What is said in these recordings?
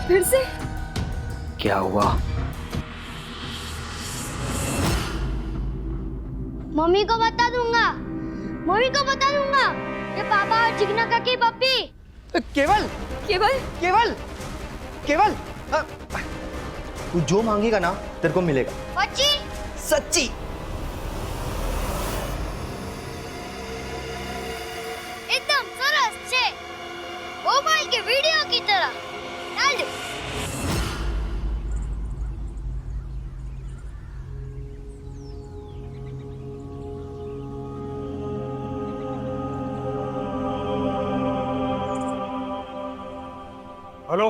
फिर से? क्या हुआ? मम्मी को बता दूंगा, मम्मी को बता दूंगा। ये पापा और चिकना का की पप्पी। केवल केवल केवल केवल तू जो मांगेगा ना तेरे को मिलेगा। सच्ची? सच्ची। एकदम सरस छे, मोबाइल के वीडियो की तरह। डाल दो। हेलो,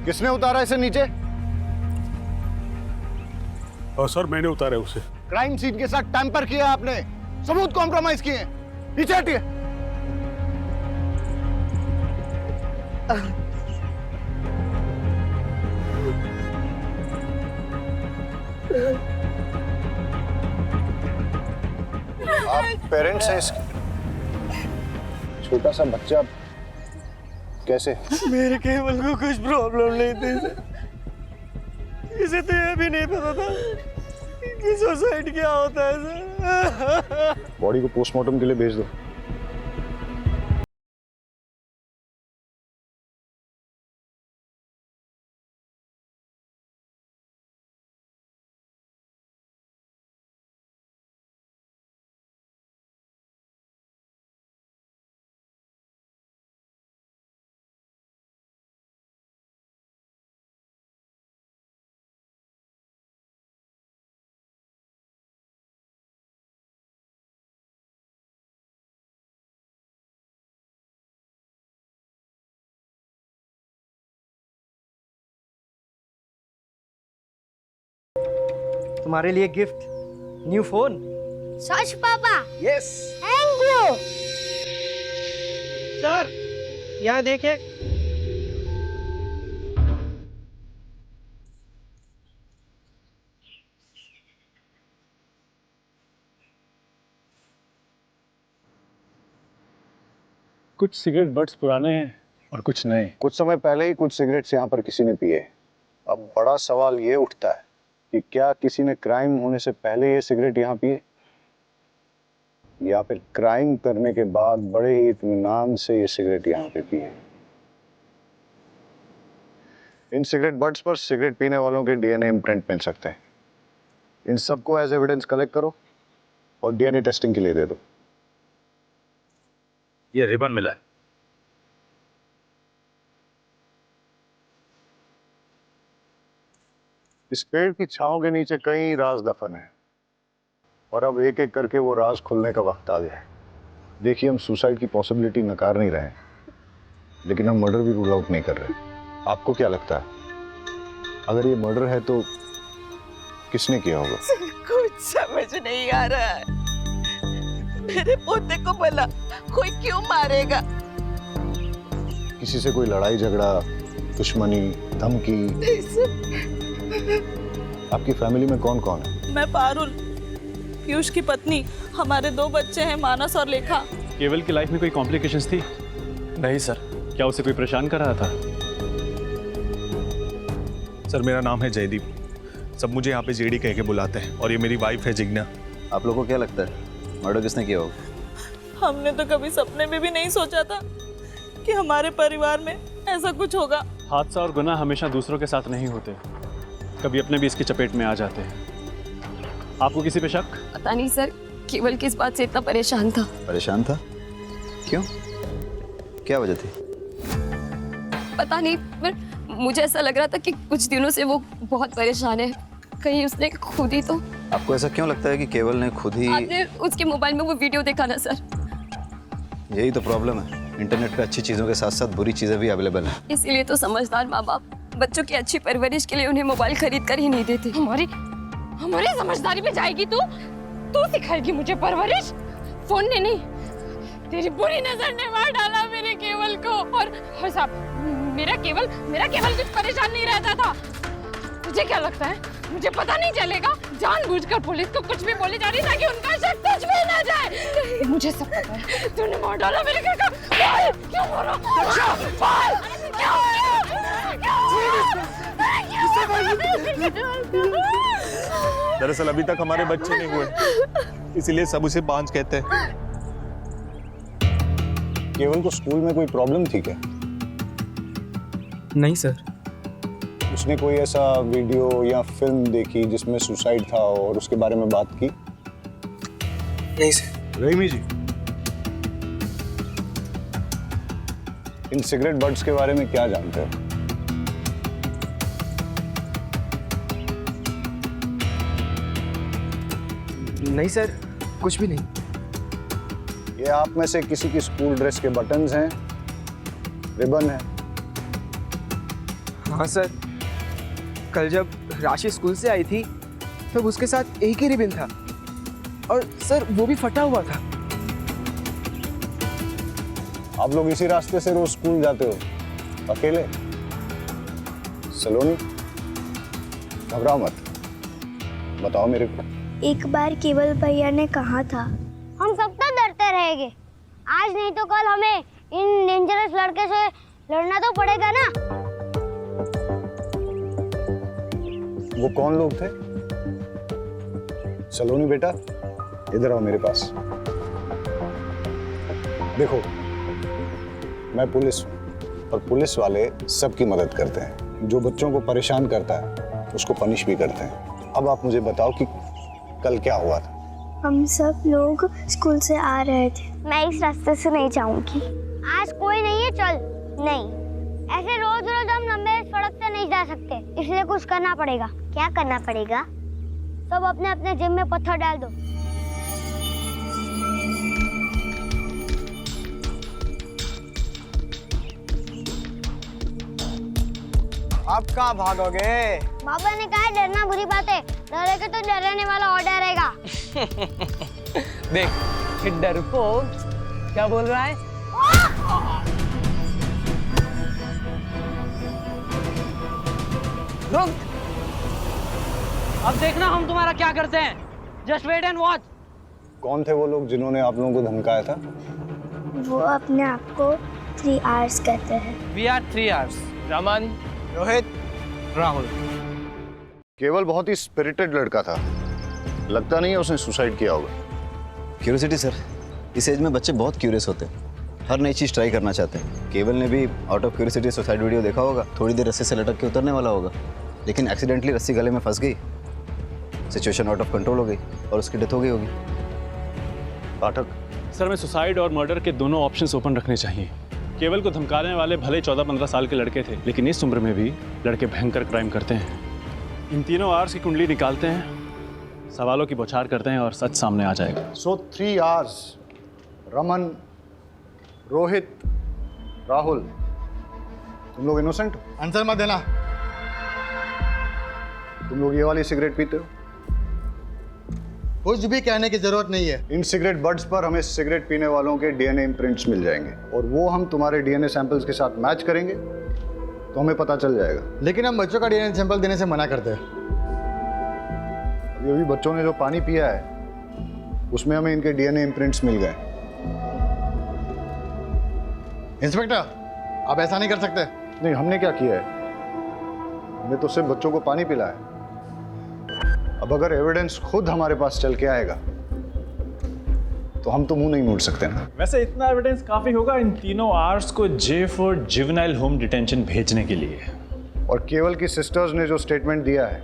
किसने उतारा इसे नीचे? सर मैंने उतारा उसे। क्राइम सीन के साथ टैंपर किया आपने, सबूत कॉम्प्रोमाइज किए। नीचे हटिए। आप पेरेंट्स हैं इसके? छोटा सा बच्चा कैसे? मेरे केवल को कुछ प्रॉब्लम नहीं थी सर। इसे तो यह भी नहीं पता था कि सुसाइड क्या होता है सर। बॉडी को पोस्टमार्टम के लिए भेज दो। तुम्हारे लिए गिफ्ट, न्यू फोन। सच पापा? यस। Thank you. सर यहाँ देखे। कुछ सिगरेट बट्स पुराने हैं और कुछ नए। कुछ समय पहले ही कुछ सिगरेट्स यहाँ पर किसी ने पिए। अब बड़ा सवाल ये उठता है कि क्या किसी ने क्राइम होने से पहले ये सिगरेट यहाँ पिए, या फिर क्राइम करने के बाद बड़े ही इत्मीनान से ये सिगरेट यहाँ पे पिए। इन सिगरेट बट्स पर सिगरेट पीने वालों के डीएनए इम्प्रिंट मिल सकते हैं। इन सबको एज एविडेंस कलेक्ट करो और डीएनए टेस्टिंग के लिए दे दो। ये रिबन मिला है। इस पेड़ की छांव के नीचे कई राज दफन है और अब एक एक करके वो राज खुलने का वक्त आ गया है। देखिए, हम सुसाइड की पॉसिबिलिटी नकार नहीं रहे, लेकिन हम मर्डर भी रूल आउट नहीं कर रहे। आपको क्या लगता है, अगर ये मर्डर है तो किसने किया होगा? कुछ समझ नहीं आ रहा है। मेरे पोते को भला कोई क्यों मारेगा? किसी से कोई लड़ाई झगड़ा, दुश्मनी, धमकी? आपकी फैमिली में कौन कौन है? मैं पारुल, पीयूष की पत्नी। हमारे 2 बच्चे हैं, मानस और लेखा। केवल की लाइफ में कोई कॉम्प्लिकेशंस थी? नहीं सर। क्या उसे कोई परेशान कर रहा था? सर मेरा नाम है जयदीप, सब मुझे यहाँ पे जेडी कह के बुलाते हैं, और ये मेरी वाइफ है जिग्ना। आप लोगों को क्या लगता है मर्डर किसने किया होगा? हमने तो कभी सपने में भी नहीं सोचा था कि हमारे परिवार में ऐसा कुछ होगा। हादसा और गुनाह हमेशा दूसरों के साथ नहीं होते, कभी अपने भी इसकी चपेट में आ जाते हैं। आपको किसी पे शक? पता नहीं सर, केवल किस बात से इतना परेशान था। परेशान था? क्यों, क्या वजह थी? पता नहीं, पर मुझे ऐसा लग रहा था कि कुछ दिनों से वो बहुत परेशान है। कहीं उसने खुद ही तो। आपको ऐसा क्यों लगता है कि केवल ने खुद ही? आपने उसके मोबाइल में वो वीडियो देखा ना सर? यही तो प्रॉब्लम है, इंटरनेट पे अच्छी चीजों के साथ साथ बुरी चीजें भी अवेलेबल हैं। इसीलिए तो समझदार माँ बाप बच्चों की अच्छी परवरिश के लिए उन्हें मोबाइल खरीद कर ही नहीं देते। हमारी समझदारी पे जाएगी तू? तू सिखाएगी मुझे परवरिश? फोन ने नहीं, तेरी बुरी नजर ने मार डाला मेरे केवल को। और साहब, मेरा केवल कुछ परेशान नहीं रहता था। तुझे क्या लगता है मुझे पता नहीं चलेगा? जानबूझकर पुलिस को कुछ भी बोली जा रही ताकि उनका शक तुझ पे ना जाए। मुझे सब पता है, तूने मार डाला मेरे घर का। बोल, क्यों मारा? बोल, क्यों मारा? दरअसल अभी तक हमारे बच्चे नहीं हुए, इसीलिए सब उसे बांझ कहते हैं। केवल को स्कूल में कोई प्रॉब्लम थी क्या? नहीं सर। उसने कोई ऐसा वीडियो या फिल्म देखी जिसमें सुसाइड था और उसके बारे में बात की? नहीं सर। रहीमी जी, इन सिगरेट बट्स के बारे में क्या जानते हो? नहीं सर, कुछ भी नहीं। ये आप में से किसी की स्कूल ड्रेस के बटन्स हैं, रिबन है? हाँ सर, कल जब राशि स्कूल से आई थी तब उसके साथ एक ही रिबन था और सर वो भी फटा हुआ था। आप लोग इसी रास्ते से रोज स्कूल जाते हो अकेले? सलोनी, घबराओ मत, बताओ मेरे को। एक बार केवल भैया ने कहा था, हम सब तो डरते रहेंगे, आज नहीं तो कल हमें इन डेंजरस लड़के से लड़ना तो पड़ेगा ना। वो कौन लोग थे? सलोनी बेटा, इधर आओ मेरे पास। देखो, मैं पुलिस हूं और पुलिस वाले सबकी मदद करते हैं। जो बच्चों को परेशान करता है उसको पनिश भी करते हैं। अब आप मुझे बताओ कि कल क्या हुआ था? हम सब लोग स्कूल से आ रहे थे। मैं इस रास्ते से नहीं जाऊंगी। आज कोई नहीं है, चल। नहीं, ऐसे रोज रोज हम लंबे सड़क से नहीं जा सकते, इसलिए कुछ करना पड़ेगा। क्या करना पड़ेगा? सब अपने अपने जेब में पत्थर डाल दो। आप कहाँ भागोगे? बाबा ने कहा है डरना बुरी बात है, डरेगा तो डराने वाला और डरेगा। देख, ये डरपोक क्या बोल रहा है? रुक, अब देखना हम तुम्हारा क्या करते हैं। Just wait and watch. कौन थे वो लोग जिन्होंने आप लोगों को धमकाया था? वो अपने आप को 3 आवर्स कहते हैं। We are 3 hours. Raman, Rohit, Rahul. केवल बहुत ही स्पिरिटेड लड़का था, लगता नहीं है उसने सुसाइड किया होगा। क्यूरियोसिटी सर, इस एज में बच्चे बहुत क्यूरियस होते हैं, हर नई चीज़ ट्राई करना चाहते हैं। केवल ने भी out of curiosity suicide video देखा होगा, थोड़ी देर रस्सी से लटक के उतरने वाला होगा, लेकिन एक्सीडेंटली रस्सी गले में फंस गई, सिचुएशन आउट ऑफ कंट्रोल हो गई और उसकी डेथ हो गई होगी। पाठक सर, मैं सुसाइड और मर्डर के दोनों ऑप्शंस ओपन रखने चाहिए। केवल को धमकाने वाले भले 14-15 साल के लड़के थे, लेकिन इस उम्र में भी लड़के भयंकर क्राइम करते हैं। इन तीनों आवर्स की कुंडली निकालते हैं, सवालों की बौछार करते हैं और सच सामने आ जाएगा। सो 3 आवर्स, रमन, रोहित, राहुल, तुम लोग इनोसेंट हो? आंसर मत देना। तुम लोग ये वाली सिगरेट पीते हो? कुछ भी कहने की जरूरत नहीं है। इन सिगरेट बड्स पर हमें सिगरेट पीने वालों के डीएनए इम्प्रिंट्स मिल जाएंगे और वो हम तुम्हारे डीएनए सैंपल्स के साथ मैच करेंगे तो हमें पता चल जाएगा। लेकिन हम बच्चों का डीएनए सैंपल देने से मना करते हैं। अभी बच्चों ने जो पानी पिया है उसमें हमें इनके डीएनए इम्प्रिंट्स मिल गए। इंस्पेक्टर, आप ऐसा नहीं कर सकते। नहीं, हमने क्या किया है, हमने तो सिर्फ बच्चों को पानी पिलाया है। अब अगर एविडेंस खुद हमारे पास चल के आएगा तो हम तो मुंह नहीं मोड़ सकते ना। वैसे इतना एविडेंस काफी होगा इन तीनों आर्ट्स को J for juvenile home detention भेजने के लिए। और केवल की सिस्टर्स ने जो स्टेटमेंट दिया है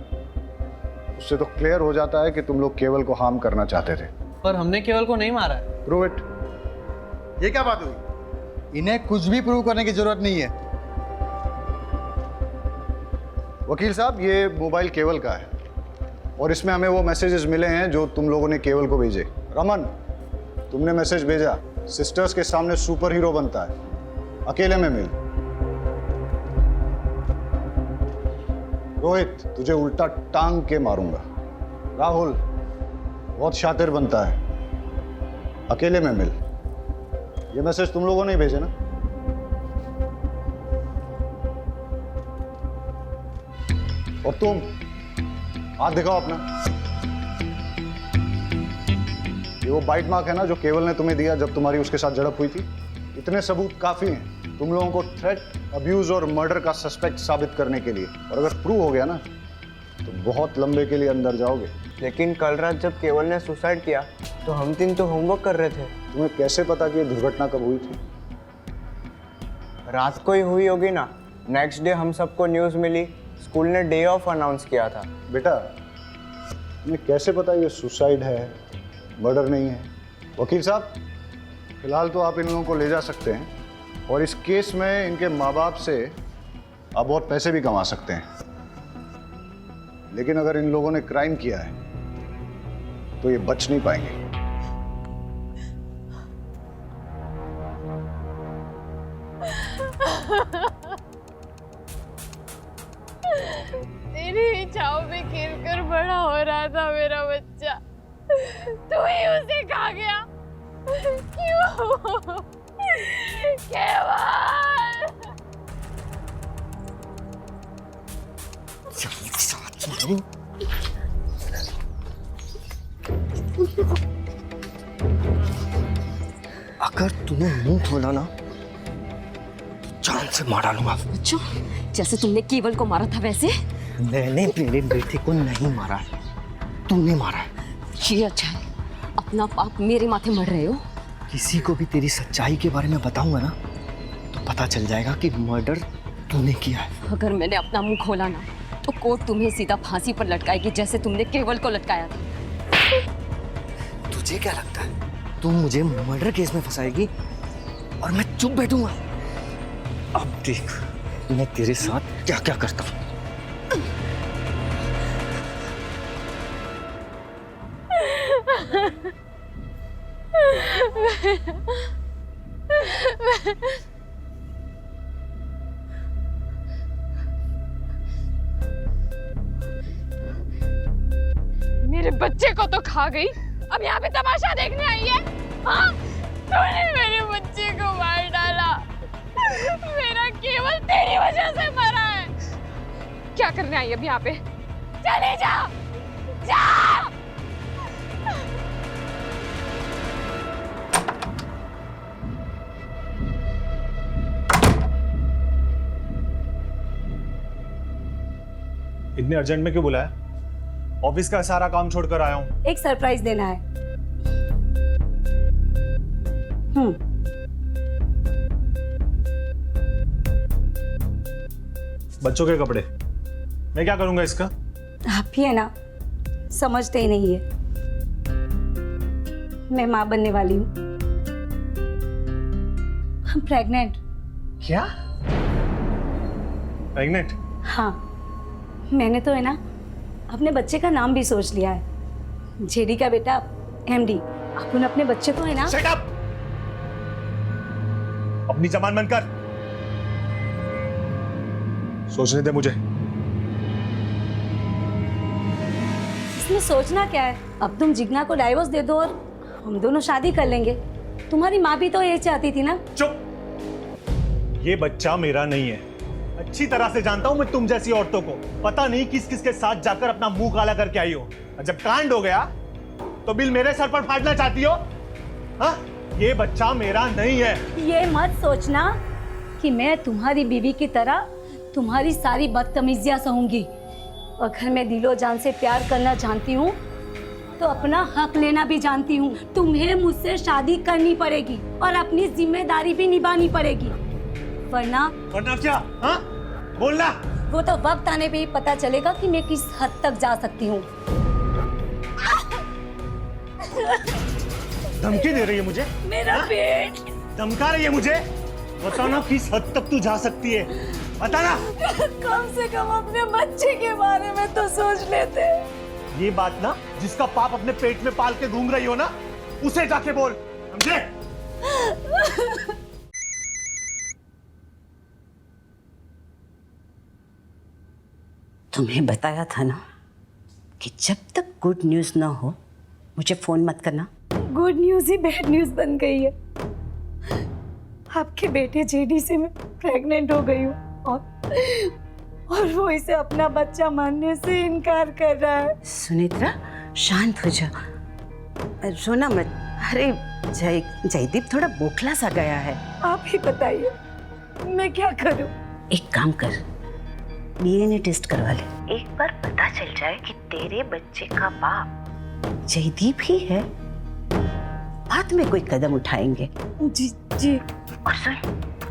उससे तो क्लियर हो जाता है कि तुम लोग केवल को हार्म करना चाहते थे। पर हमने केवल को नहीं मारा है। Prove it. ये क्या बात हुई? इन्हें कुछ भी प्रूव करने की जरूरत नहीं है। वकील साहब, ये मोबाइल केवल का है और इसमें हमें वो मैसेजेस मिले हैं जो तुम लोगों ने केवल को भेजे। रमन, तुमने मैसेज भेजा, सिस्टर्स के सामने सुपर हीरो बनता है, अकेले में मिल। रोहित, तुझे उल्टा टांग के मारूंगा। राहुल, बहुत शातिर बनता है, अकेले में मिल। ये मैसेज तुम लोगों ने ही भेजे ना? और तुम हाथ दिखाओ अपना। ये वो बाइट मार्क है ना जो केवल ने तुम्हें दिया जब तुम्हारी उसके साथ झड़प हुई थी? इतने सबूत काफी हैं तुम लोगों को थ्रेट, अब्यूज और मर्डर का सस्पेक्ट साबित करने के लिए। और अगर प्रूव हो गया ना तो बहुत लंबे के लिए अंदर जाओगे। लेकिन कल रात जब केवल ने सुसाइड किया तो हम तीन तो होमवर्क कर रहे थे। तुम्हें कैसे पता कि ये दुर्घटना कब हुई थी? रात को ही हुई होगी ना। नेक्स्ट डे हम सबको न्यूज़ मिली, स्कूल ने डे ऑफ अनाउंस किया था। बेटा तुम्हें कैसे पता ये सुसाइड है, मर्डर नहीं है? वकील साहब, फिलहाल तो आप इन लोगों को ले जा सकते हैं और इस केस में इनके माँ बाप से आप बहुत पैसे भी कमा सकते हैं। लेकिन अगर इन लोगों ने क्राइम किया है तो ये बच नहीं पाएंगे। तेरी छाव में खेलकर बड़ा हो रहा था मेरा बच्चा, तू ही उसे खा गया। क्यों? केवल अगर तूने मुंह खोला ना जान से मार डालूंगा। अच्छा, जैसे तुमने केवल को मारा था वैसे? मैंने मेरे बेटे को नहीं मारा है, तूने मारा है। ये अच्छा है, अपना पाप मेरे माथे मर रहे हो। किसी को भी तेरी सच्चाई के बारे में बताऊंगा ना तो पता चल जाएगा कि मर्डर तूने किया है। अगर मैंने अपना मुंह खोला ना तो कोर्ट तुम्हें सीधा फांसी पर लटकाएगी जैसे तुमने केवल को लटकाया था। तुझे क्या लगता है तू मुझे मर्डर केस में फंसाएगी और मैं चुप बैठूंगा? अब देख मैं तेरे साथ क्या क्या करता हूँ। मेरे बच्चे को तो खा गई, अब यहाँ पे तमाशा देखने आई है? हाँ, तूने मेरे बच्चे को मार डाला। मेरा केवल तेरी वजह से मरा है। क्या करने आई अब यहाँ पे? चले जा, जा। इतने अर्जेंट में क्यों बुलाया? ऑफिस का सारा काम छोड़कर आया हूँ। एक सरप्राइज देना है। बच्चों के कपड़े मैं क्या करूंगा इसका? आप ही है ना, समझते ही नहीं है। मैं माँ बनने वाली हूँ, प्रेग्नेंट। क्या? प्रेग्नेंट? हाँ, मैंने तो है ना अपने बच्चे का नाम भी सोच लिया है। जेडी का बेटा एमडी। अपन अपने बच्चे को है ना। Shut up! अपनी जबान बंद कर। सोचने दे मुझे। इसमें सोचना क्या है? अब तुम जिग्ना को डाइवोर्स दे दो और हम दोनों शादी कर लेंगे। तुम्हारी माँ भी तो ये चाहती थी ना। चुप! ये बच्चा मेरा नहीं है। अच्छी तरह से जानता हूं मैं तुम जैसी औरतों को। पता नहीं किस किस के साथ जाकर अपना मुंह काला करके आई हो। और जब कांड हो गया तो बिल मेरे सर पर फाड़ना चाहती हो? हाँ? ये बच्चा मेरा नहीं है। ये मत सोचना कि मैं तुम्हारी बीवी की तरह तुम्हारी सारी बदतमीजियां सहूंगी। अगर मैं दिलो जान से प्यार करना जानती हूँ तो अपना हक लेना भी जानती हूँ। तुम्हें मुझसे शादी करनी पड़ेगी और अपनी जिम्मेदारी भी निभानी पड़ेगी, वरना क्या? हाँ? बोलना। वो तो वक्त आने पे ही पता चलेगा कि मैं किस हद तक जा सकती हूँ। धमकी दे रही है मुझे? मेरा पेट। धमका रही है मुझे? बताओ ना किस हद तक तू जा सकती है? बता ना। कम से कम अपने बच्चे के बारे में तो सोच लेते। ये बात ना जिसका पाप अपने पेट में पाल के घूम रही हो ना, उसे जाके बोल, समझे? तुम्हें बताया था ना कि जब तक गुड न्यूज़ ना हो मुझे फोन मत करना। गुड न्यूज़ ही बैड न्यूज़ बन गई है। आपके बेटे जेडी से मैं प्रेग्नेंट हो गई हूँ और वो इसे अपना बच्चा मानने से इनकार कर रहा है। सुनेत्रा शांत हो जा, रोना मत। अरे जयदीप थोड़ा बोखला सा गया है। आप ही बताइए मैं क्या करूं? एक काम कर, डीएनए टेस्ट करवा ले। एक बार पता चल जाए कि तेरे बच्चे का बाप जयदीप ही है, बाद में कोई कदम उठाएंगे। जी जी। और सुन,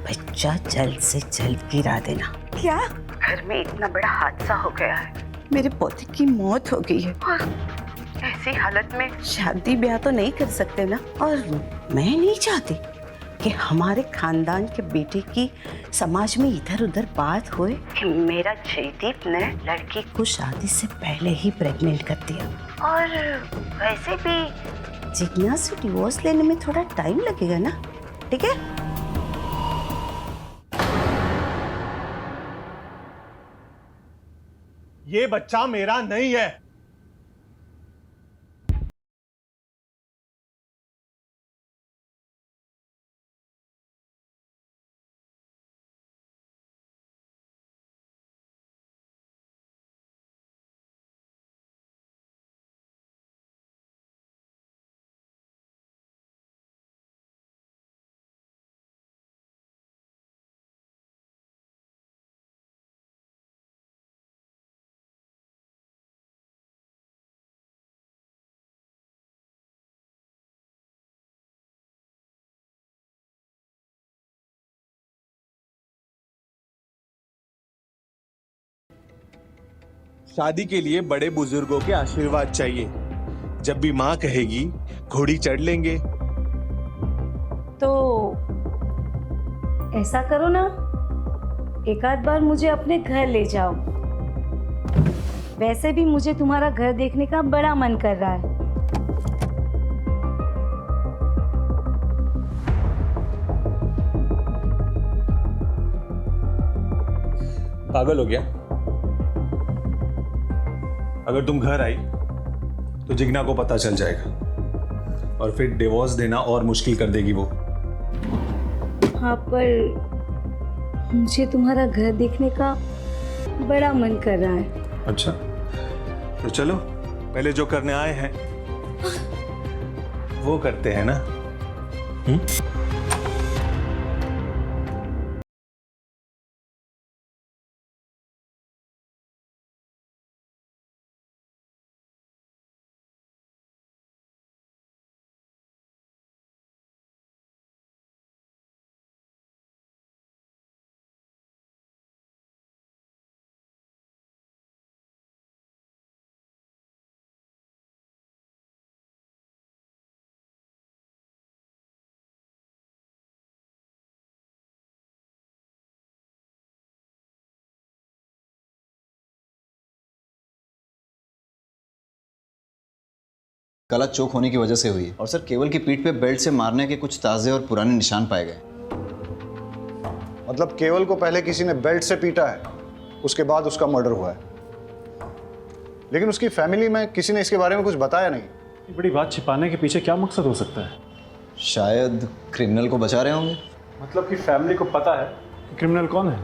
बच्चा जल्द से जल्द गिरा देना। क्या? घर में इतना बड़ा हादसा हो गया है, मेरे पोते की मौत हो गई है और ऐसी हालत में शादी ब्याह तो नहीं कर सकते ना। और मैं नहीं चाहती कि हमारे खानदान के बेटे की समाज में इधर उधर बात होए कि मेरा जयदीप ने लड़की को शादी से पहले ही प्रेग्नेंट कर दिया। और वैसे भी जिज्ञा से डिवोर्स लेने में थोड़ा टाइम लगेगा ना, ठीक है? ये बच्चा मेरा नहीं है। शादी के लिए बड़े बुजुर्गों के आशीर्वाद चाहिए। जब भी माँ कहेगी घोड़ी चढ़ लेंगे। तो ऐसा करो ना, एक आध बार मुझे अपने घर ले जाओ। वैसे भी मुझे तुम्हारा घर देखने का बड़ा मन कर रहा है। पागल हो गया? अगर तुम घर आई तो जिग्ना को पता चल जाएगा और फिर डिवोर्स देना और मुश्किल कर देगी वो। हाँ, पर मुझे तुम्हारा घर देखने का बड़ा मन कर रहा है। अच्छा, तो चलो पहले जो करने आए हैं वो करते हैं ना। गला चोक होने की वजह से हुई है और सर केवल की पीठ पे बेल्ट से मारने के कुछ ताज़े और पुराने निशान पाए गए। मतलब केवल को पहले किसी ने बेल्ट से पीटा है, उसके बाद उसका मर्डर हुआ है। लेकिन उसकी फैमिली में किसी ने इसके बारे में कुछ बताया नहीं। ये बड़ी बात छिपाने के पीछे क्या मकसद हो सकता है? शायद क्रिमिनल को बचा रहे होंगे। मतलब कि फैमिली को पता है कि क्रिमिनल कौन है?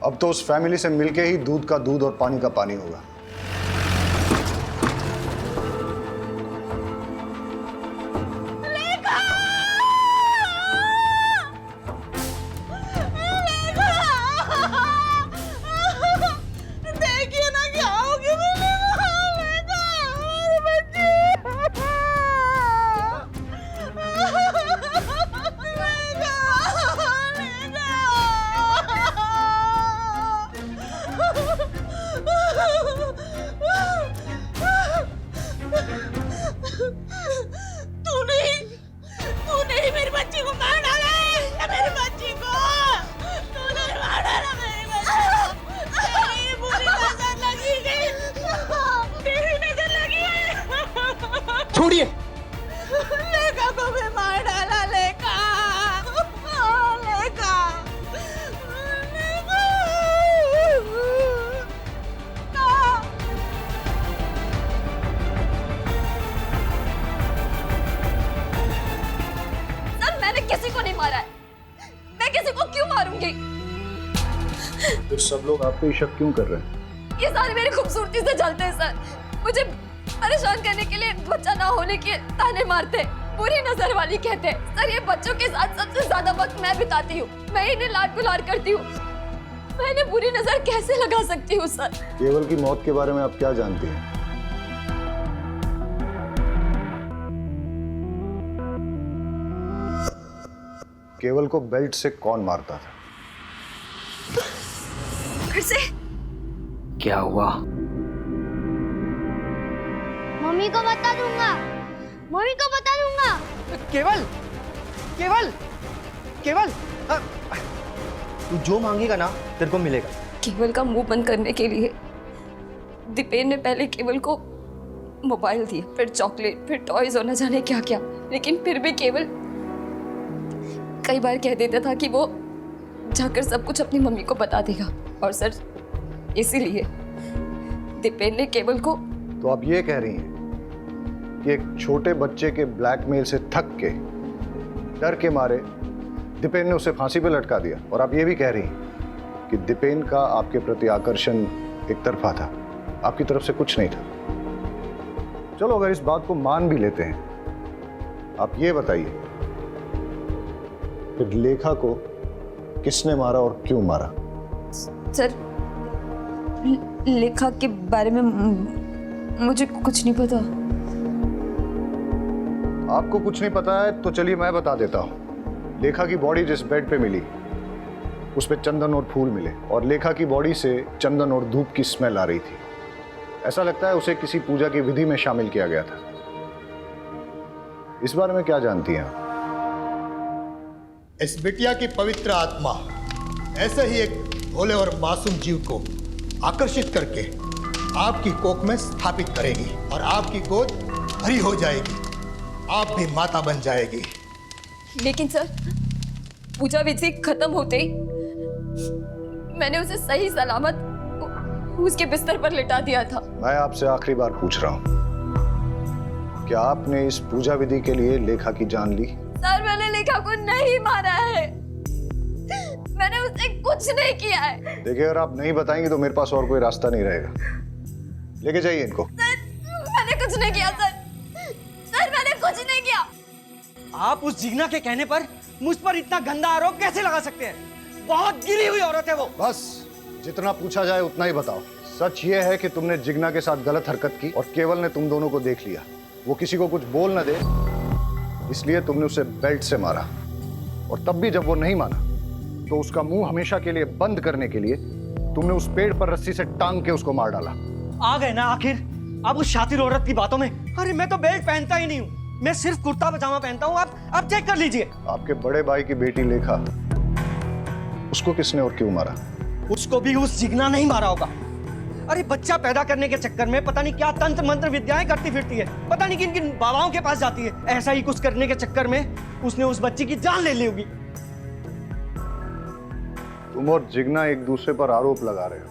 अब तो उस फैमिली से मिलके ही दूध का दूध और पानी का पानी होगा। सब लोग आप पे ही शक क्यों कर रहे हैं? ये सारे मेरी खूबसूरती से जलते हैं सर। मुझे परेशान करने के लिए बच्चा ना होने के ताने मारते, बुरी नजर वाली कहते। सर ये बच्चों के साथ सबसे ज्यादा वक्त मैं बिताती हूँ, मैं इन्हें लाड गुलार करती हूँ, मैं इन्हें बुरी नजर कैसे लगा सकती हूँ सर? केवल की मौत के बारे में आप क्या जानती हैं? केवल को बेल्ट से कौन मारता था? फिर से क्या हुआ? मम्मी को बता दूंगा, मम्मी को बता दूंगा। केवल केवल केवल तू जो मांगेगा ना तेरे को मिलेगा। केवल का मुंह बंद करने के लिए दीपेन ने पहले केवल को मोबाइल दिए, फिर चॉकलेट, फिर टॉयज और न जाने क्या क्या। लेकिन फिर भी केवल कई बार कह देता था कि वो जाकर सब कुछ अपनी मम्मी को बता देगा। और सर इसीलिए दीपेन ने केवल को। तो आप ये कह रही हैं कि एक छोटे बच्चे के ब्लैकमेल से थक के, डर के मारे दीपेन ने उसे फांसी पे लटका दिया, और आप ये भी कह रही हैं कि दीपेन का आपके प्रति आकर्षण एक तरफा था, आपकी तरफ से कुछ नहीं था। चलो अगर इस बात को मान भी लेते हैं, आप ये बताइए फिर लेखा को किसने मारा और क्यों मारा? सर लेखा के बारे में मुझे कुछ नहीं पता। आपको कुछ नहीं पता है तो चलिए मैं बता देता हूं। लेखा की बॉडी जिस बेड पे मिली उस पे चंदन और फूल मिले, और लेखा की बॉडी से चंदन और धूप की स्मेल आ रही थी। ऐसा लगता है उसे किसी पूजा की विधि में शामिल किया गया था। इस बारे में क्या जानती हैं आप? इस बिटिया की पवित्र आत्मा ऐसे ही एक भोले और मासूम जीव को आकर्षित करके आपकी कोख में स्थापित करेगी, और आपकी गोद भरी हो जाएगी, आप भी माता बन जाएगी। लेकिन सर पूजा विधि खत्म होते ही मैंने उसे सही सलामत उसके बिस्तर पर लिटा दिया था। मैं आपसे आखिरी बार पूछ रहा हूं, क्या आपने इस पूजा विधि के लिए लेखा की जान ली? सर मैंने लेखा को नहीं मारा है, मैंने उससे कुछ नहीं किया है। देखिए अगर आप नहीं बताएंगे तो मेरे पास और कोई रास्ता नहीं रहेगा। लेके जाइए इनको। सर मैंने कुछ नहीं किया सर, सर मैंने कुछ नहीं किया। आप उस जिग्ना के कहने पर मुझ पर इतना गंदा आरोप कैसे लगा सकते हैं? बहुत गिरी हुई औरत है वो। बस जितना पूछा जाए उतना ही बताओ। सच ये है कि तुमने जिग्ना के साथ गलत हरकत की और केवल ने तुम दोनों को देख लिया। वो किसी को कुछ बोल न दे इसलिए तुमने उसे बेल्ट से मारा, और तब भी जब वो नहीं माना तो उसका मुंह हमेशा के लिए बंद करने के लिए तुमने उस पेड़ पर रस्सी से टांग के उसको मार डाला। आ गए ना आखिर अब उस शातिर औरत की बातों में। अरे मैं तो बेल्ट पहनता ही नहीं हूँ, मैं सिर्फ कुर्ता पजामा पहनता हूँ। आप चेक कर लीजिए। आपके बड़े भाई की बेटी लेखा, उसको किसने और क्यों मारा? उसको भी उस जिग्ना नहीं मारा होगा। अरे बच्चा पैदा करने के चक्कर में पता नहीं क्या तंत्र मंत्र विद्याएं करती फिरती है, पता नहीं किन किन बाबाओं के पास जाती है। ऐसा ही कुछ करने के चक्कर में उसने उस बच्ची की जान ले ली होगी। तुम और जिग्ना एक दूसरे पर आरोप लगा रहे हो,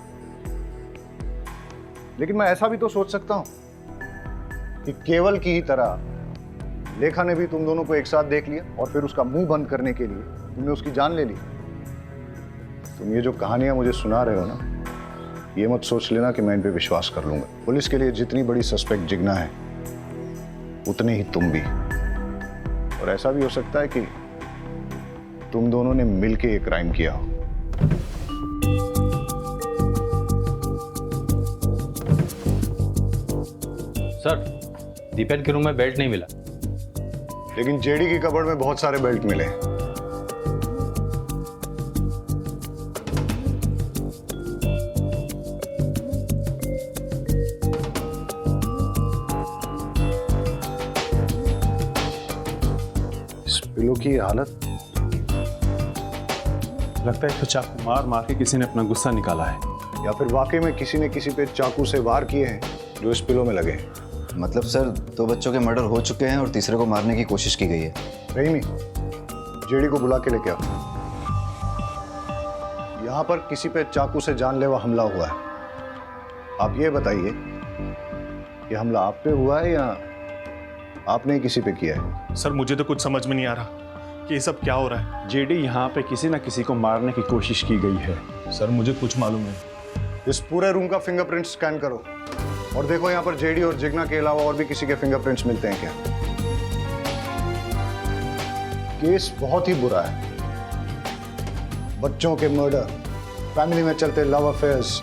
लेकिन मैं ऐसा भी तो सोच सकता हूं कि केवल की ही तरह लेखा ने भी तुम दोनों को एक साथ देख लिया और फिर उसका मुंह बंद करने के लिए तुमने उसकी जान ले ली। तुम ये जो कहानियां मुझे सुना रहे हो ना, ये मत सोच लेना कि मैं इन पे विश्वास कर लूंगा। पुलिस के लिए जितनी बड़ी सस्पेक्ट जिग्ना है उतने ही तुम भी, और ऐसा भी हो सकता है कि तुम दोनों ने मिलके एक क्राइम किया हो। सर दीपेन के रूम में बेल्ट नहीं मिला, लेकिन जेडी की कबर्ड में बहुत सारे बेल्ट मिले। इस पिलो की हालत, लगता है तो चाकू मार मार के किसी ने अपना गुस्सा निकाला है, या फिर वाकई में किसी ने किसी पे चाकू से वार किए हैं जो इस पिलो में लगे हैं। मतलब सर 2 बच्चों के मर्डर हो चुके हैं और तीसरे को मारने की कोशिश की गई है। रहीमी, जेडी को बुला के लेके आओ। यहाँ पर किसी पे चाकू से जानलेवा हमला हुआ है। आप ये बताइए कि हमला आप पे हुआ है या आपने किसी पे किया है? सर मुझे तो कुछ समझ में नहीं आ रहा। कि ये सब क्या हो रहा है। जेडी यहाँ पे किसी ना किसी को मारने की कोशिश की गई है। सर मुझे कुछ मालूम नहीं। इस पूरे रूम का फिंगरप्रिंट स्कैन करो और देखो यहाँ पर जेडी और जिग्ना के अलावा और भी किसी के फिंगरप्रिंट्स मिलते हैं क्या। केस बहुत ही बुरा है। बच्चों के मर्डर, फैमिली में चलते लव अफेयर्स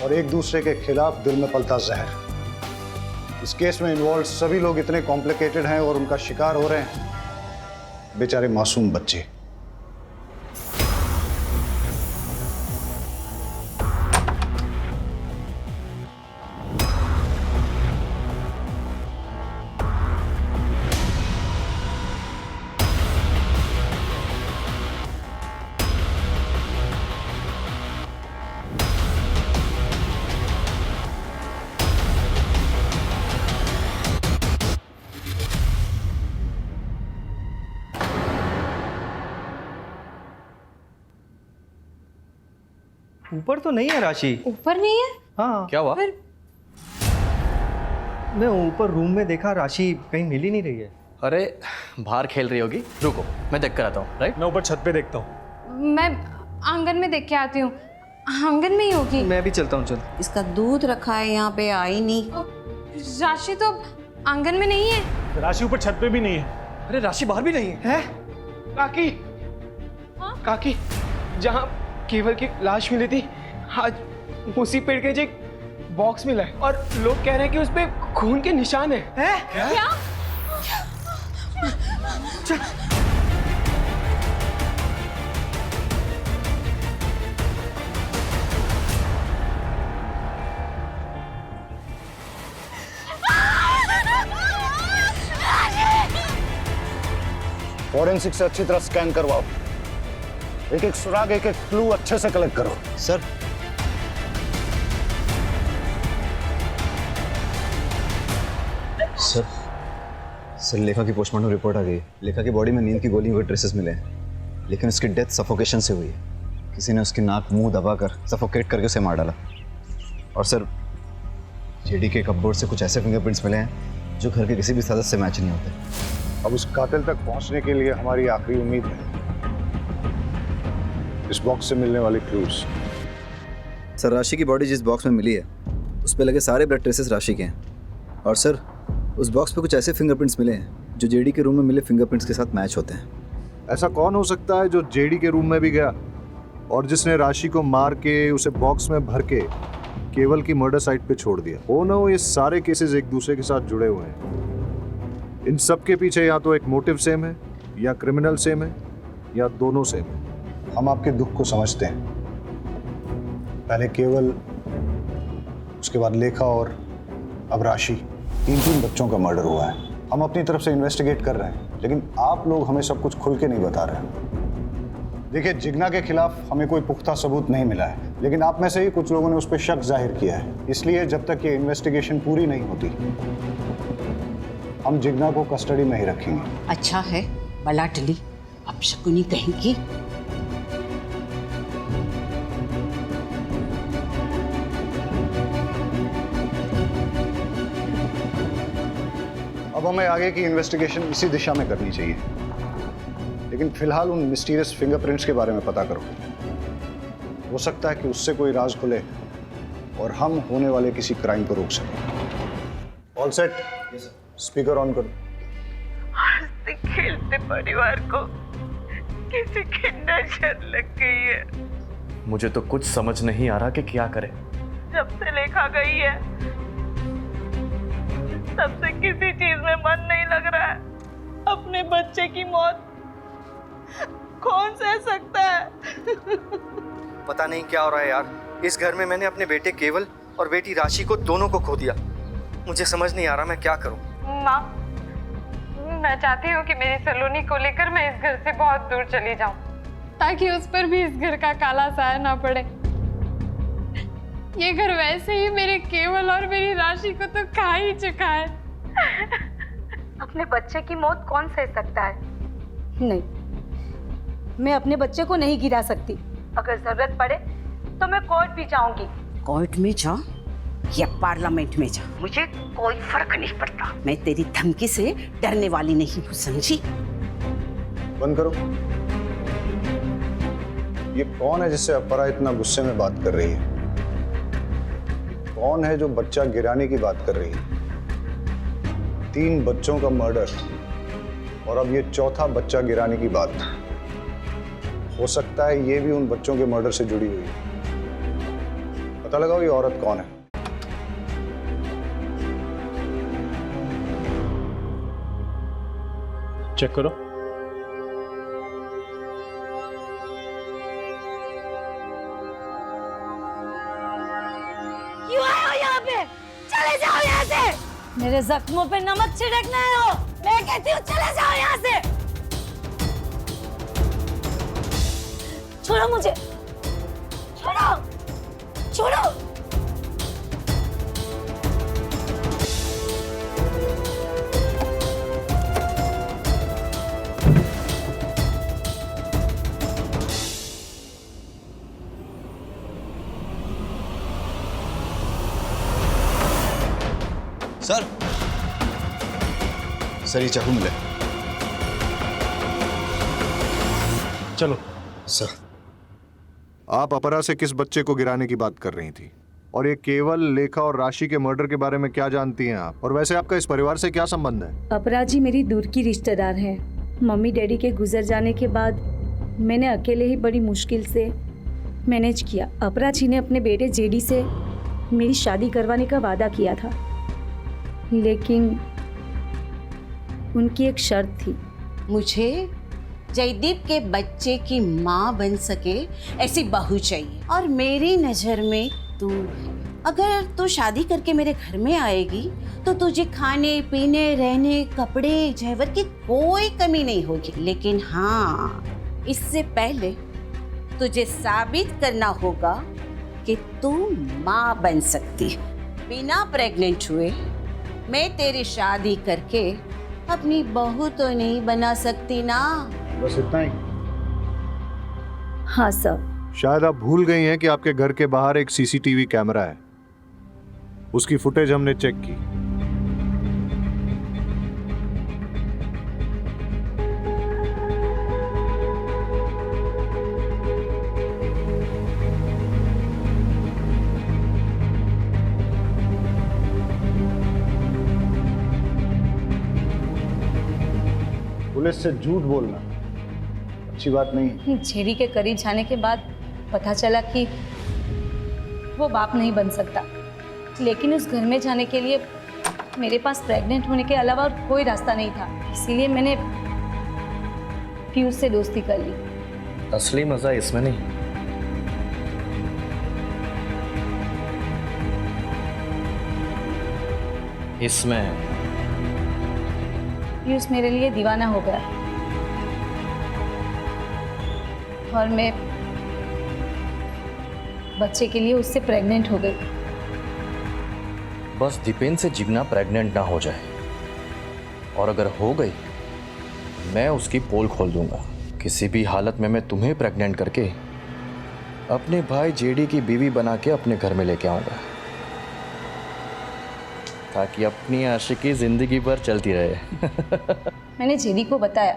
और एक दूसरे के खिलाफ दिल में पलता जहर। इस केस में इन्वॉल्व सभी लोग इतने कॉम्प्लिकेटेड हैं और उनका शिकार हो रहे हैं बेचारे मासूम बच्चे। ऊपर तो नहीं है राशि। ऊपर नहीं है? हाँ। क्या हुआ? मैं ऊपर रूम में देखा, राशि कहीं मिल ही नहीं रही है। अरे बाहर खेल रही होगी, रुको मैं देख कर आता हूँ। राइट, मैं ऊपर छत पे देखता हूँ। मैं आंगन में देख के आती हूँ, आंगन में ही होगी। मैं भी चलता हूँ, चल। इसका दूध रखा है यहाँ पे, आई नहीं। राशि तो आंगन में नहीं है। राशि ऊपर छत पे भी नहीं है। अरे राशि बाहर भी नहीं है। काकी, काकी, जहाँ केवल की लाश मिली थी आज उसी पेड़ के एक बॉक्स मिला है और लोग कह रहे हैं कि उस पे खून के निशान है। क्या? फॉरेंसिक से अच्छी तरह स्कैन करवाओ, एक एक सुराग, एक एक क्लू अच्छे से कलेक्ट करो। सर सर लेखा की पोस्टमार्टम रिपोर्ट आ गई। लेखा की बॉडी में नींद की गोलियों के ट्रेसेस मिले हैं, लेकिन उसकी डेथ सफोकेशन से हुई है। किसी ने उसकी नाक मुंह दबाकर सफोकेट करके उसे मार डाला। और सर जेडी के कपबोर्ड से कुछ ऐसे फिंगरप्रिंट्स मिले हैं जो घर के किसी भी सदस्य से मैच नहीं होते। अब उस कातिल तक पहुंचने के लिए हमारी आखिरी उम्मीद है इस बॉक्स से मिलने वाले क्लूज। सर राशि की बॉडी जिस बॉक्स में मिली है उस पर लगे सारे ब्लड ट्रेसेस राशि के हैं। और सर उस बॉक्स पे कुछ ऐसे फिंगरप्रिंट्स मिले हैं जो जेडी के रूम में मिले फिंगरप्रिंट्स के साथ मैच होते हैं। ऐसा कौन हो सकता है जो जेडी के रूम में भी गया और जिसने राशि को मार के उसे बॉक्स में भर के केवल की मर्डर साइट पे छोड़ दिया? हो ना हो ये सारे केसेस एक दूसरे के साथ जुड़े हुए हैं। इन सब के पीछे या तो एक मोटिव सेम है, या क्रिमिनल सेम है, या दोनों सेम है। हम आपके दुख को समझते हैं। पहले केवल, उसके बाद लेखा और अब राशि, तीन बच्चों का मर्डर हुआ है। हम अपनी तरफ से इन्वेस्टिगेट कर रहे हैं, लेकिन आप लोग हमें सब कुछ खुल के नहीं बता रहे। देखिए, जिग्ना के खिलाफ हमें कोई पुख्ता सबूत नहीं मिला है, लेकिन आप में से ही कुछ लोगों ने उस पर शक जाहिर किया है। इसलिए जब तक ये इन्वेस्टिगेशन पूरी नहीं होती हम जिग्ना को कस्टडी में ही रखेंगे। अच्छा है, बला टली, अब शकुनी कहेंगी। अब हमें आगे की इन्वेस्टिगेशन इसी दिशा में करनी चाहिए, लेकिन फिलहाल उन मिस्टीरियस फिंगरप्रिंट्स के बारे में पता करो। हो सकता है कि उससे कोई राज खुले और हम होने वाले किसी क्राइम को रोक सकें। All set? स्पीकर ऑन करो। हंसते खेलते परिवार को किसी की नजर लग गई है। मुझे तो कुछ समझ नहीं आ रहा कि क्या करें। जब से लेखा गई है तब से किसी चीज में मन नहीं लग रहा है। अपने बच्चे की मौत कौन सह सकता है? पता नहीं क्या हो रहा है यार। इस घर में मैंने अपने बेटे केवल और बेटी राशि को दोनों को खो दिया। मुझे समझ नहीं आ रहा मैं क्या करूं। माँ, मैं चाहती हूँ कि मेरी सलोनी को लेकर मैं इस घर से बहुत दूर चली जाऊँ, ताकि उस पर भी इस घर का काला साया ना पड़े। ये घर वैसे ही मेरे केवल और मेरी राशि को तो खा ही चुका है। अपने बच्चे की मौत कौन सह सकता है? नहीं, मैं अपने बच्चे को नहीं गिरा सकती। अगर जरूरत पड़े तो मैं कोर्ट भी जाऊंगी। कोर्ट में जा या पार्लियामेंट में जा, मुझे कोई फर्क नहीं पड़ता। मैं तेरी धमकी से डरने वाली नहीं हूँ, समझी? बंद करो। ये कौन है जिससे अपरा इतना गुस्से में बात कर रही है? कौन है जो बच्चा गिराने की बात कर रही है? 3 बच्चों का मर्डर और अब ये चौथा बच्चा गिराने की बात। हो सकता है ये भी उन बच्चों के मर्डर से जुड़ी हुई है। पता लगाओ ये औरत कौन है। चेक करो। क्यों आए हो यहाँ पे? चले जाओ यहाँ से। मेरे जख्मों पे नमक छिड़कना है हो। मैं कहती हूँ चले जाओ यहाँ से। छोड़ो मुझे, छोड़ो, छोड़ो। सर ये चाकू मिला। चलो। सर आप अपरा से किस बच्चे को गिराने की बात कर रही थी? और ये केवल, लेखा और राशि के मर्डर के बारे में क्या जानती हैं आप? और वैसे आपका इस परिवार से क्या संबंध है? अपराजी मेरी दूर की रिश्तेदार है। मम्मी डैडी के गुजर जाने के बाद मैंने अकेले ही बड़ी मुश्किल से मैनेज किया। अपराजी ने अपने बेटे जेडी से मेरी शादी करवाने का वादा किया था, लेकिन उनकी एक शर्त थी। मुझे जयदीप के बच्चे की माँ बन सके ऐसी बहू चाहिए, और मेरी नज़र में तू, अगर तू शादी करके मेरे घर में आएगी तो तुझे खाने पीने, रहने, कपड़े, जेवर की कोई कमी नहीं होगी। लेकिन हाँ, इससे पहले तुझे साबित करना होगा कि तू माँ बन सकती है। बिना प्रेग्नेंट हुए मैं तेरी शादी करके अपनी बहू तो नहीं बना सकती ना। बस इतना ही? हाँ सर। शायद आप भूल गई हैं कि आपके घर के बाहर एक सीसीटीवी कैमरा है। उसकी फुटेज हमने चेक की। पुलिस से झूठ बोलना अच्छी बात नहीं है। जेडी के करीब जाने के बाद पता चला कि वो बाप नहीं बन सकता, लेकिन उस घर में जाने के लिए मेरे पास प्रेग्नेंट होने के अलावा और कोई रास्ता नहीं था। इसीलिए मैंने पीयूष से दोस्ती कर ली। असली मजा इसमें नहीं, इसमें। पीयूष मेरे लिए दीवाना हो गया और मैं बच्चे के लिए उससे प्रेग्नेंट हो गई। बस दीपेन से जिग्ना प्रेग्नेंट ना हो जाए, और अगर हो गई मैं उसकी पोल खोल दूंगा। किसी भी हालत में मैं तुम्हें प्रेग्नेंट करके अपने भाई जेडी की बीवी बना के अपने घर में लेके आऊंगा, ताकि अपनी आशिकी जिंदगी भर चलती रहे। मैंने जेडी को बताया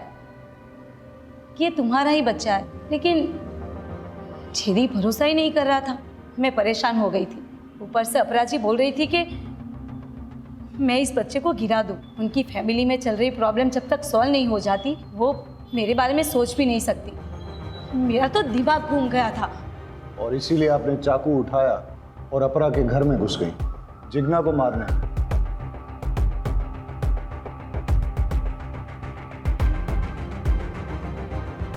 कि ये तुम्हारा ही बच्चा है, लेकिन जेडी भरोसा ही नहीं कर रहा था। मैं परेशान हो गई थी। ऊपर से अपराजी बोल रही थी कि मैं इस बच्चे को गिरा दूं। उनकी फैमिली में चल रही प्रॉब्लम जब तक सॉल्व नहीं हो जाती, वो मेरे बारे में सोच भी नहीं सकती। मेरा तो दिमाग घूम गया था। और इसीलिए आपने चाकू उठाया और अपरा के घर में घुस गई जिग्ना को मारने।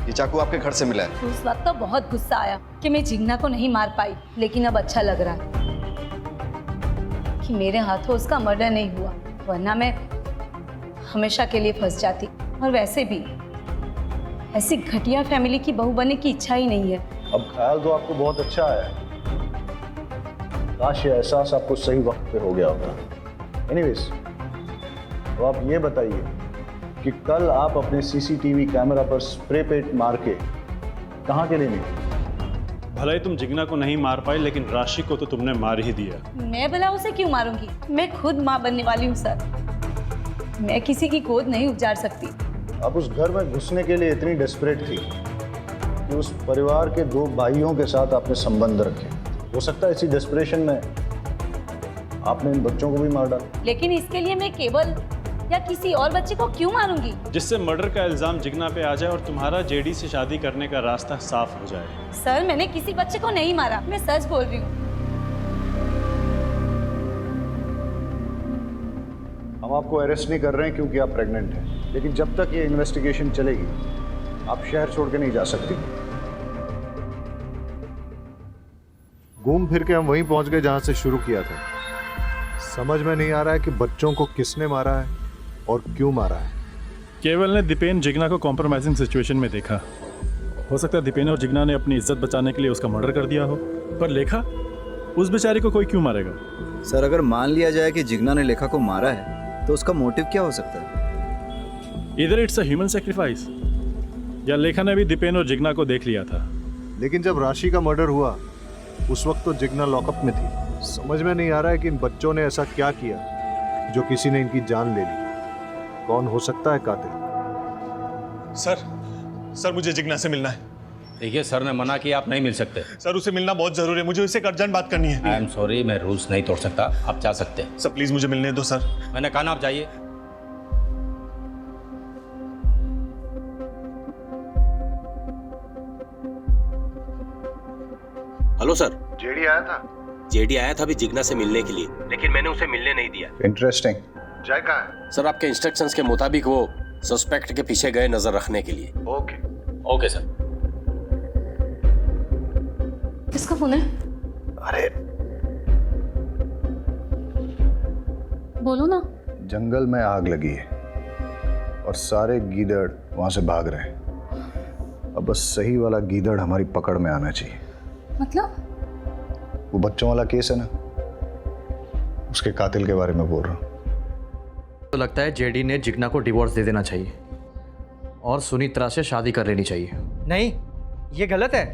ये चाकू आपके घर से मिला है? उस वक्त तो बहुत गुस्सा आया कि मैं जिग्ना को नहीं मार पाई, लेकिन अब अच्छा लग रहा है कि मेरे हाथों उसका मर्डर नहीं हुआ, वरना मैं हमेशा के लिए फंस जाती। और वैसे भी ऐसी घटिया फैमिली की बहू बनने की इच्छा ही नहीं है। अब ख्याल तो आपको बहुत अच्छा आया है। काश ये एहसास आपको सही वक्त पे हो गया होगा। एनीवेज, तो आप ये बताइए कि कल आप अपने सीसीटीवी कैमरा पर स्प्रे पेंट मार के कहाँ के लिए निकले? भले ही तुम जिग्ना को नहीं मार पाई, लेकिन राशि को तो तुमने मार ही दिया। मैं भला उसे क्यों मारूंगी? मैं खुद माँ बनने वाली हूँ सर। मैं किसी की गोद नहीं उजाड़ सकती। अब उस घर में घुसने के लिए इतनी डेस्परेट थी कि उस परिवार के 2 भाइयों के साथ आपने संबंध रखे। हो सकता है इसी डेस्परेशन में आपने इन बच्चों को भी मार डाला। लेकिन इसके लिए मैं केवल या किसी और बच्चे को क्यों मारूंगी? जिससे मर्डर का इल्जाम जिग्ना पे आ जाए और तुम्हारा जेडी से शादी करने का रास्ता साफ हो जाए। सर, मैंने किसी बच्चे को नहीं मारा, मैं सच बोल रही हूँ। हम आपको अरेस्ट नहीं कर रहे हैं क्योंकि आप प्रेग्नेंट हैं, लेकिन जब तक ये इन्वेस्टिगेशन चलेगी आप शहर छोड़ के नहीं जा सकती। घूम फिर के हम वहीं पहुंच गए जहां से शुरू किया था। समझ में नहीं आ रहा है कि बच्चों को किसने मारा है और क्यों मारा है। केवल ने दीपेन जिग्ना को कॉम्प्रोमाइजिंग सिचुएशन में देखा। हो सकता है दीपेन और जिग्ना ने अपनी इज्जत बचाने के लिए उसका मर्डर कर दिया हो, पर लेखा, उस बेचारी को कोई क्यों मारेगा? सर, अगर मान लिया जाए कि जिग्ना ने लेखा को मारा है तो उसका मोटिव क्या हो सकता है? इधर इट्स अ ह्यूमन सैक्रिफाइस, या लेखा ने भी दीपेन और जिग्ना को देख लिया था। लेकिन जब राशि का मर्डर हुआ उस वक्त तो जिग्ना लॉकअप में थी। समझ में नहीं आ रहा है कि इन बच्चों ने ऐसा क्या किया जो किसी ने इनकी जान ले ली। कौन हो सकता है कातिल? सर मुझे जिग्ना से मिलना है। देखिए सर ने मना किया, आप नहीं मिल सकते। सर उसे मिलना बहुत जरूरी है, मुझे उससे एक अर्जेंट बात करनी है। आई एम सॉरी, मैं रूल्स नहीं तोड़ सकता, आप जा सकते हैं। सर प्लीज मुझे मिलने दो सर। मैंने कहा ना आप जाइए। Hello sir. जेडी आया था? जेडी आया था अभी जिग्ना से मिलने के लिए, लेकिन मैंने उसे मिलने नहीं दिया। इंटरेस्टिंग। जय कहाँ है? सर आपके इंस्ट्रक्शंस के मुताबिक वो सस्पेक्ट के पीछे गए नजर रखने के लिए। Okay sir. किसका फोन है? अरे बोलो ना। जंगल में आग लगी है और सारे गीदड़ वहां से भाग रहे हैं। अब बस सही वाला गीदड़ हमारी पकड़ में आना चाहिए। मतलब? वो बच्चों वाला केस है ना, उसके कातिल के बारे में बोल रहा हूँ। तो लगता है जेडी ने जिग्ना को डिवोर्स दे देना चाहिए और सुनीत्रा से शादी कर लेनी चाहिए। नहीं, ये गलत है।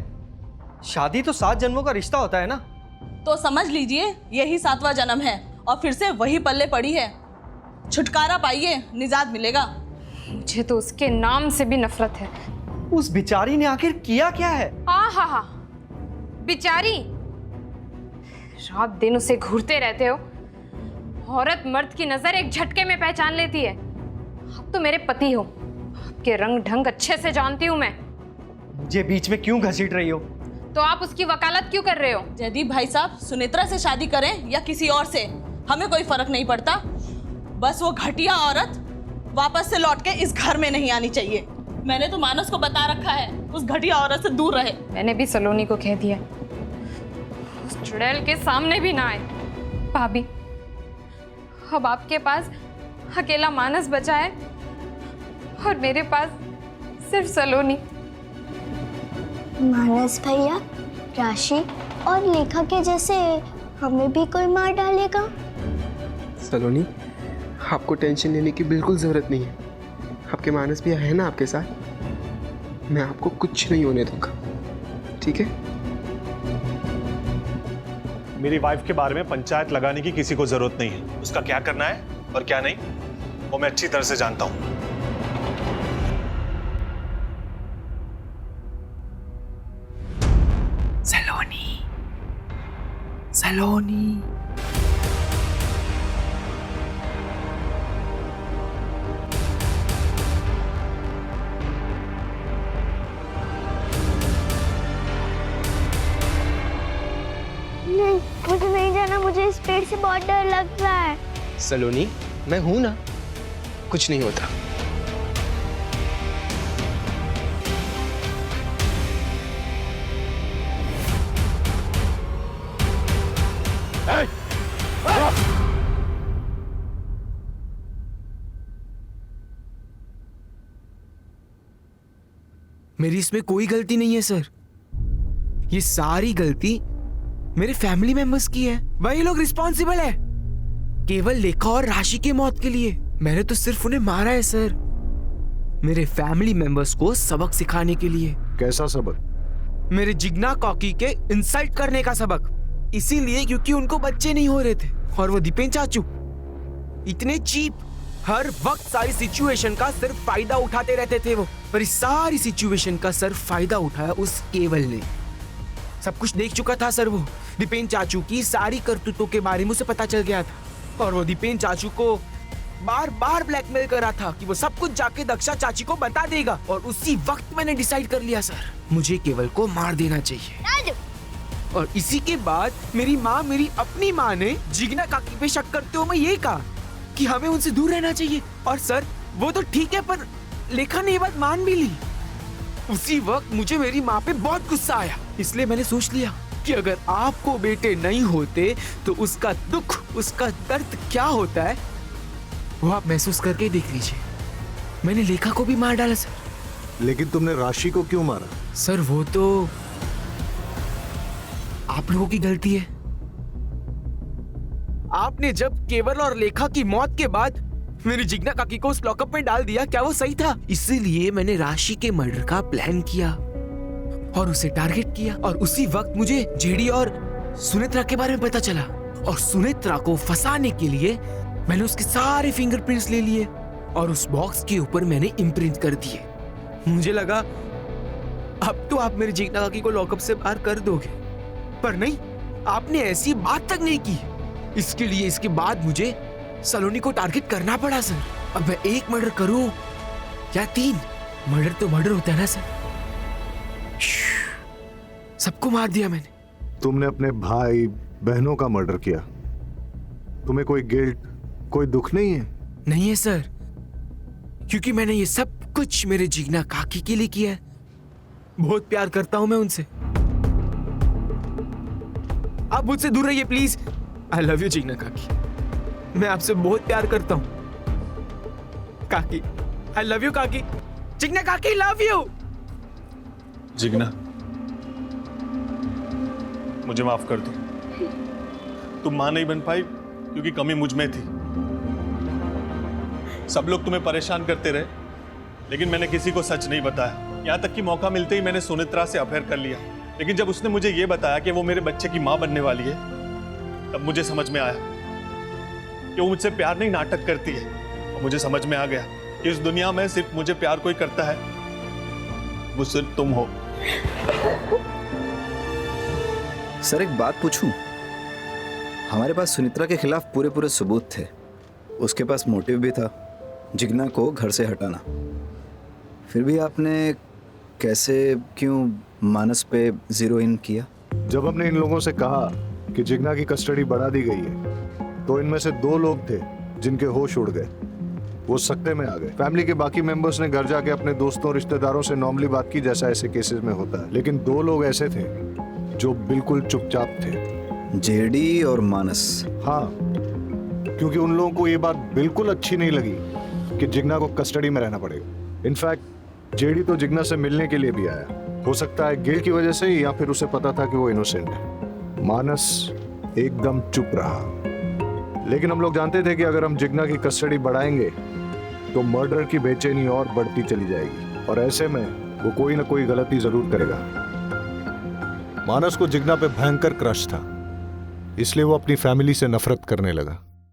शादी तो 7 जन्मों का रिश्ता होता है ना। तो समझ लीजिए यही 7वां जन्म है और फिर से वही पल्ले पड़ी है। छुटकारा पाइए, निजात मिलेगा। मुझे तो उसके नाम से भी नफरत है। उस बिचारी ने आखिर किया क्या है? हाँ, बिचारी। रात दिन उसे घूरते रहते हो। औरत मर्द की नजर एक झटके में पहचान लेती है। आप तो मेरे पति हो, आपके रंग ढंग अच्छे से जानती हूँ मैं। मुझे बीच में क्यों घसीट रही हो? तो आप उसकी वकालत क्यों कर रहे हो? जयदीप भाई साहब, सुनेत्रा से शादी करें या किसी और से, हमें कोई फर्क नहीं पड़ता। बस वो घटिया औरत वापस से लौट के इस घर में नहीं आनी चाहिए। मैंने तो मानस को बता रखा है उस घटिया औरत से दूर रहे। मैंने भी सलोनी को कह दिया उस चुड़ैल के सामने भी ना आए। भाभी, अब आपके पास अकेला मानस बचा है और मेरे पास सिर्फ सलोनी। मानस भैया, राशि और लेखा के जैसे हमें भी कोई मार डालेगा? सलोनी, आपको टेंशन लेने की बिल्कुल जरूरत नहीं है। आपके मानस भैया है ना आपके साथ। मैं आपको कुछ नहीं होने दूंगा, ठीक है? मेरी वाइफ के बारे में पंचायत लगाने की किसी को जरूरत नहीं है। उसका क्या करना है और क्या नहीं वो मैं अच्छी तरह से जानता हूं। सलोनी। नहीं, मुझे नहीं जाना। मुझे इस पेड़ से बहुत डर लग रहा है। सलोनी, मैं हूं ना, कुछ नहीं होता। मेरी इसमें कोई गलती नहीं है सर। ये सारी गलती मेरे फैमिली मेंबर्स की है। वही लोग रिस्पॉन्सिबल है केवल लेखा और राशि की मौत के लिए। मैंने तो सिर्फ उन्हें मारा है सर, मेरे फैमिली मेंबर्स को सबक सिखाने के लिए। कैसा सबक? मेरे जिग्ना कॉकी के इंसल्ट करने का सबक। इसीलिए क्योंकि उनको बच्चे नहीं हो रहे थे और वो दीपेन चाचू इतने चीप हर वक्त सारी सिचुएशन का सिर्फ फायदा उठाते रहते थे वो, पर इस सारी सिचुएशन का सिर्फ फायदा उठाया उस केवल ने। सब कुछ देख चुका था सर वो। दीपेन चाचू की सारी करतूतों के बारे में उसे पता चल गया था और वो दीपेन चाचू को बार बार ब्लैकमेल कर रहा था कि वो सब कुछ जाके दक्षा चाची को बता देगा। और उसी वक्त मैंने डिसाइड कर लिया सर, मुझे केवल को मार देना चाहिए। और इसी के बाद मेरी माँ, मेरी अपनी माँ ने जिग्ना काकी पे शक करते हुए ये कहा कि हमें उनसे दूर रहना चाहिए। और सर वो तो ठीक है, पर लेखा ने ये बात मान भी ली। उसी वक्त मुझे मेरी माँ पे बहुत गुस्सा आया, इसलिए मैंने सोच लिया कि अगर आपको बेटे नहीं होते तो उसका दुख, उसका दर्द क्या होता है वो आप महसूस करके देख लीजिए। मैंने लेखा को भी मार डाला सर। लेकिन तुमने राशि को क्यों मारा? सर वो तो आप लोगों की गलती है। आपने जब केवल और लेखा की मौत के बाद मेरी जिग्ना काकी को उस लॉकअप में डाल दिया, क्या वो सही था? इसीलिए मैंने राशि के मर्डर का प्लान किया और उसे टारगेट किया। और उसी वक्त मुझे जेडी और सुनेत्रा के बारे में पता चला और सुनेत्रा को फंसाने के लिए मैंने उसके सारे फिंगरप्रिंट्स ले लिए और उस बॉक्स के ऊपर मैंने इम्प्रिंट कर दिए। मुझे लगा अब तो आप मेरी जिग्ना काकी को लॉकअप से बाहर कर दोगे, पर नहीं, आपने ऐसी बात तक नहीं की। इसके लिए इसके बाद मुझे सलोनी को टारगेट करना पड़ा सर। अब मैं एक मर्डर करूं या 3, मर्डर तो मर्डर होता है ना सर। सबको मार दिया मैंने। तुमने अपने भाई बहनों का मर्डर किया, तुम्हें कोई गिल्ट, कोई दुख नहीं है? नहीं है सर, क्योंकि मैंने ये सब कुछ मेरे जिग्ना काकी के लिए किया है। बहुत प्यार करता हूं मैं उनसे। आप मुझसे दूर रहिए please. I love you Jigna काकी, मैं आपसे बहुत प्यार करता हूं काकी। आई लव यू काकी। जिग्ना काकी लव यू। जिग्ना, मुझे माफ कर दो। तुम मां नहीं बन पाई क्योंकि कमी मुझ में थी। सब लोग तुम्हें परेशान करते रहे, लेकिन मैंने किसी को सच नहीं बताया। यहां तक कि मौका मिलते ही मैंने सुनेत्रा से अफेयर कर लिया। लेकिन जब उसने मुझे यह बताया कि वो मेरे बच्चे की मां बनने वाली है, तब मुझे समझ में आया कि वो मुझसे प्यार नहीं, नाटक करती है। और मुझे समझ में आ गया कि इस दुनिया में सिर्फ मुझे प्यार कोई करता है, वो सिर्फ तुम हो। सर एक बात पूछूं? हमारे पास सुनेत्रा के खिलाफ पूरे सबूत थे, उसके पास मोटिव भी था, जिग्ना को घर से हटाना। फिर भी आपने कैसे, क्यों मानस पे जीरो इन किया? जब हमने इन लोगों से कहा कि जिग्ना की कस्टडी बढ़ा दी गई है, तो इनमें से 2 लोग थे जिनके होश उड़ गए, वो सकते में आ गए। फैमिली के बाकी मेंबर्स ने घर जाके अपने दोस्तों रिश्तेदारों से नॉर्मली बात की, जैसा ऐसे केसेस में होता है। लेकिन 2 लोग ऐसे थे जो बिल्कुल चुपचाप थे, जेडी और मानस। हाँ, क्योंकि उन लोगों को ये बात बिल्कुल अच्छी नहीं लगी कि जिग्ना को कस्टडी में रहना पड़ेगा। इनफैक्ट जेडी तो जिग्ना से मिलने के लिए भी आया, हो सकता है गिल्ट की वजह से या फिर उसे पता था कि वो इनोसेंट है। मानस एकदम चुप रहा। लेकिन हम लोग जानते थे कि अगर हम जिग्ना की कस्टडी बढ़ाएंगे तो मर्डर की बेचैनी और बढ़ती चली जाएगी, और ऐसे में वो कोई ना कोई गलती जरूर करेगा। मानस को जिग्ना पे भयंकर क्रश था, इसलिए वो अपनी फैमिली से नफरत करने लगा।